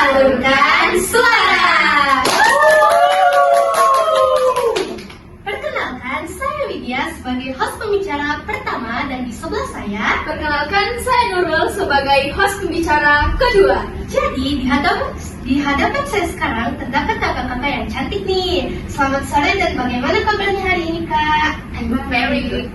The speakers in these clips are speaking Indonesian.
Salurkan suara. Perkenalkan, saya Widya sebagai host pembicara pertama dan di sebelah saya. Perkenalkan, saya Nurul sebagai host pembicara kedua. Jadi di hadapan saya sekarang terdapat kakak-kakak yang cantik nih. Selamat sore dan bagaimana kabarnya hari ini kak? I'm very good.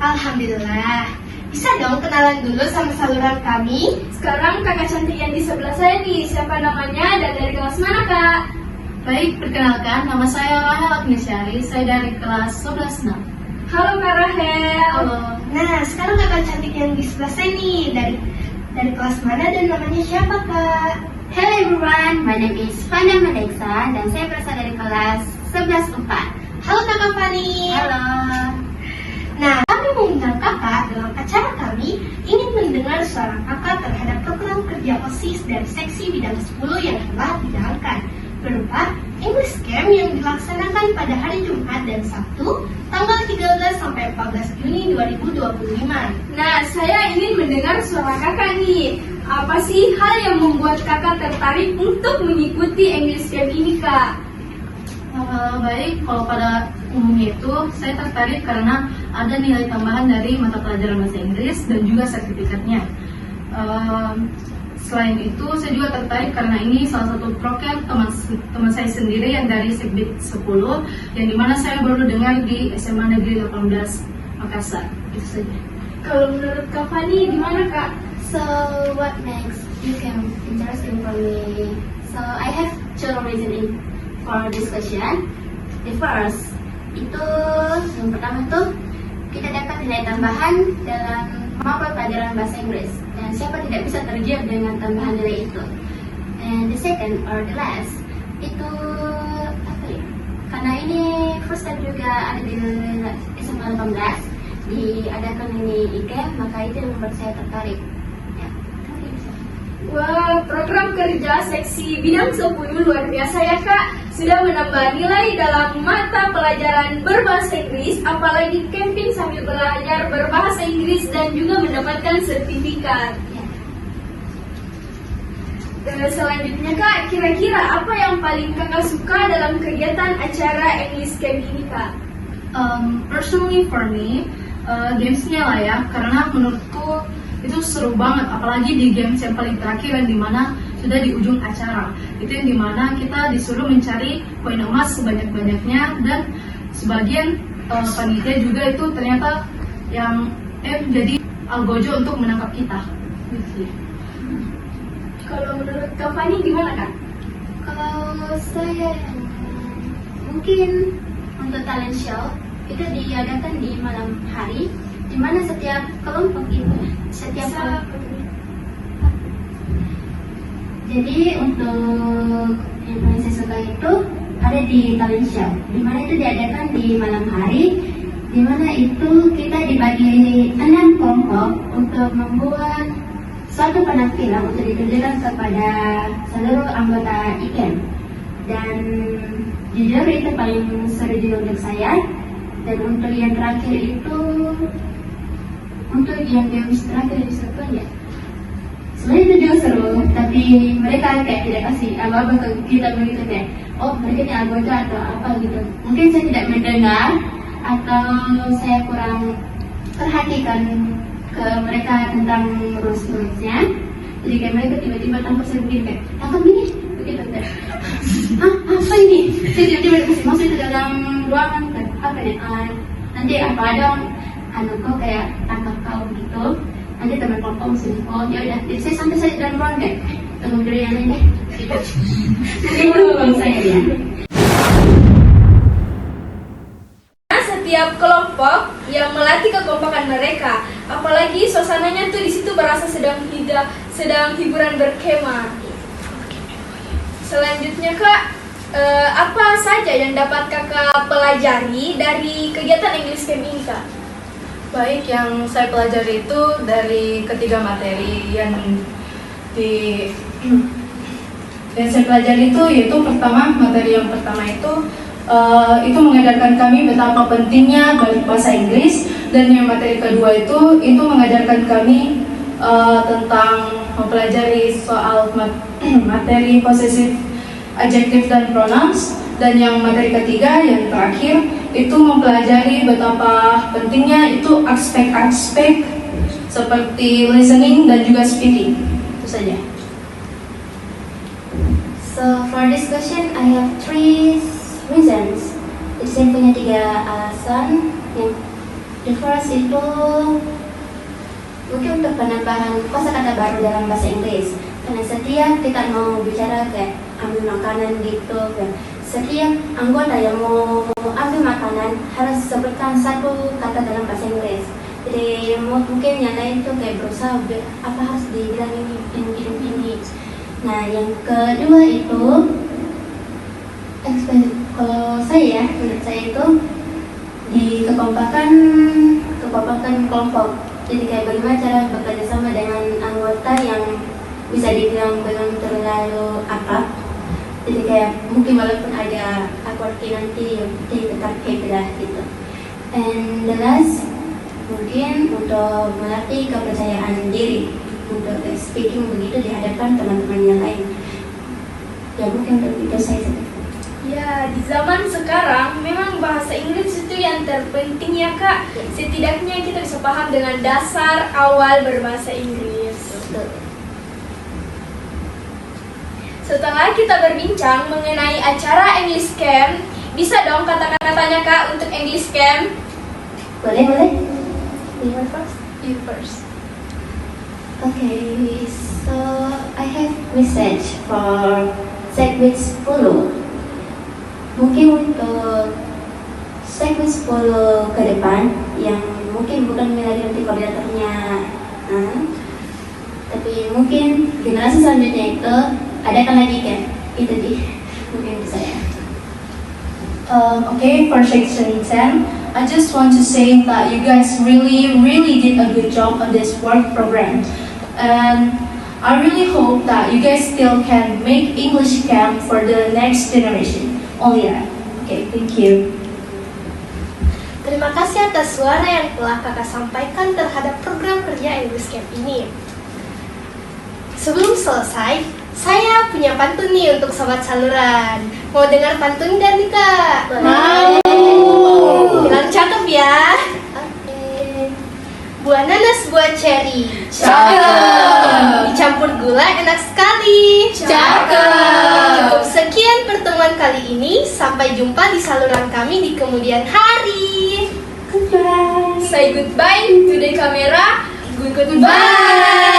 Alhamdulillah. Bisa dong kenalan dulu sama saluran kami? Sekarang kakak cantik yang di sebelah saya nih, siapa namanya dan dari kelas mana kak? Baik, perkenalkan, nama saya Rahel Agnesyari, saya dari kelas 11 6. Halo Kak Rahel. Halo. Nah, sekarang kakak cantik yang di sebelah saya nih dari kelas mana dan namanya siapa kak? Hello everyone, my name is Fana Madeksa dan saya berasal dari kelas 11 4. Halo kakak Fani. Halo. Nah, kami mengundang kakak dalam acara kami ingin mendengar suara kakak terhadap program kerja OSIS dari seksi bidang 10 yang telah dijalankan berupa English Camp yang dilaksanakan pada hari Jumat dan Sabtu tanggal 13 sampai 14 Juni 2025. Nah, saya ingin mendengar suara kakak nih. Apa sih hal yang membuat kakak tertarik untuk mengikuti English Camp ini kak? Baik, kalau pada umumnya itu saya tertarik karena ada nilai tambahan dari mata pelajaran bahasa Inggris dan juga sertifikatnya. Selain itu, saya juga tertarik karena ini salah satu program teman saya sendiri yang dari Sekbid 10 yang dimana saya baru dengar di SMA Negeri 18 Makassar. Itu saja. Kalau menurut Kak Fani, gimana kak? So what next you can interesting for me? So I have two reasons for this question. The first, itu yang pertama tuh kita dapat nilai tambahan dalam mata pelajaran bahasa Inggris dan siapa tidak bisa tergiur dengan tambahan nilai itu. And the second or the last itu apa ya? Karena ini first time juga ada di SMA 18 diadakan ini IKEM, maka itu yang membuat saya tertarik. Ya, Wah, program kerja seksi bidang 10 luar biasa ya kak. Sudah menambah nilai dalam mata pelajaran berbahasa Inggris, apalagi camping sambil belajar berbahasa Inggris dan juga mendapatkan sertifikat. Selanjutnya kak, kira-kira apa yang paling kakak suka dalam kegiatan acara English Camp ini kak? Personally for me, gamesnya lah ya, karena menurutku itu seru banget, apalagi di games yang paling terakhir yang dimana sudah di ujung acara. Itu yang dimana kita disuruh mencari koin emas sebanyak-banyaknya dan sebagian panitia juga itu ternyata yang jadi algojo untuk menangkap kita. Gitu. Kalau menurut Kak Fani gimana kak? kalau saya mungkin untuk talent show itu diadakan di malam hari, di mana setiap kelompok itu jadi untuk yang paling saya suka itu ada di talent show, di mana itu diadakan di malam hari, di mana itu kita dibagi 6 kelompok untuk membuat suatu penampilan untuk ditunjukkan kepada seluruh anggota IKEM. Dan jujur itu paling seru juga untuk saya. Dan untuk yang terakhir itu, untuk yang games terakhir di situ ya, sebenarnya itu juga seru, tapi mereka kayak tidak kasih apa-apa ke kita begitu kayak, oh mereka ini anggota atau apa gitu. Mungkin saya tidak mendengar atau saya kurang perhatikan ke mereka tentang rules-rulesnya. Jadi kayak mereka tiba-tiba tanpa saya begini kayak, tangkap ini, begitu kan? Hah, apa ini? Saya tiba-tiba dikasih masuk ke dalam ruangan kan? Apa nih? Nanti apa ada kok kayak tangkap kau gitu. Nanti teman kelompok mesti oh ya udah. Jadi saya sampai saya dalam ruangan kayak, tunggu dulu yang lain deh. Jadi itu bang saya ya. Setiap kelompok yang melatih kekompakan mereka, apalagi suasananya tuh di situ berasa sedang hiburan berkemah. Selanjutnya kak, apa saja yang dapat kakak pelajari dari kegiatan English Camp ini kak? Baik, yang saya pelajari itu dari ketiga materi yang saya pelajari itu yaitu materi yang pertama itu mengajarkan kami betapa pentingnya bahasa Inggris, dan yang materi kedua itu mengajarkan kami tentang mempelajari soal materi possessive adjective dan pronouns. Dan yang materi ketiga, yang terakhir, itu mempelajari betapa pentingnya itu aspek-aspek seperti listening dan juga speaking. Itu saja. So for this question, I have 3 reasons. Jadi saya punya 3 alasan. Yang the first itu mungkin untuk penambahan kosakata baru dalam bahasa Inggris. Karena setiap kita mau bicara kayak ambil makanan gitu, kan, setiap anggota yang mau ambil makanan harus sebutkan 1 kata dalam bahasa Inggris. Jadi mungkin yang lain itu kayak berusaha apa harus dibilang ini. Nah, yang kedua itu kalau saya, menurut saya itu di kekompakan kelompok. Jadi kayak bagaimana cara bekerja sama dengan anggota yang bisa dibilang belum terlalu akrab. Jadi kayak mungkin walaupun ada awkward nanti tetap happy lah gitu. And the last mungkin untuk melatih kepercayaan diri untuk speaking begitu di hadapan teman-teman yang lain. Ya mungkin untuk itu saya sedikit. Ya, di zaman sekarang memang bahasa Inggris itu yang terpenting ya Kak. Setidaknya kita bisa paham dengan dasar awal berbahasa Inggris. Setelah kita berbincang mengenai acara English Camp, bisa dong kata-katanya Kak untuk English Camp? Boleh. You first. Okay, so I have message for segmen 10. Mungkin untuk segmen 10 ke depan yang mungkin bukan lagi nanti koordinatornya, tapi mungkin generasi selanjutnya itu adakan lagi kan, itu di mungkin bisa ya. Okay, for section 10, I just want to say that you guys really did a good job on this work program. And I really hope that you guys still can make English camp for the next generation. Only that. Okay, thank you. Terima kasih atas suara yang telah kakak sampaikan terhadap program kerja English Camp ini. Sebelum selesai, saya punya pantun nih untuk sobat saluran. Mau dengar pantun gak nih kak? Mau. Bilang cakep ya. Oke. Buah nanas, buah cherry. Cakep. Dicampur gula enak sekali. Cakep. Cukup sekian pertemuan kali ini. Sampai jumpa di saluran kami di kemudian hari. Goodbye. Say goodbye to the camera. Goodbye.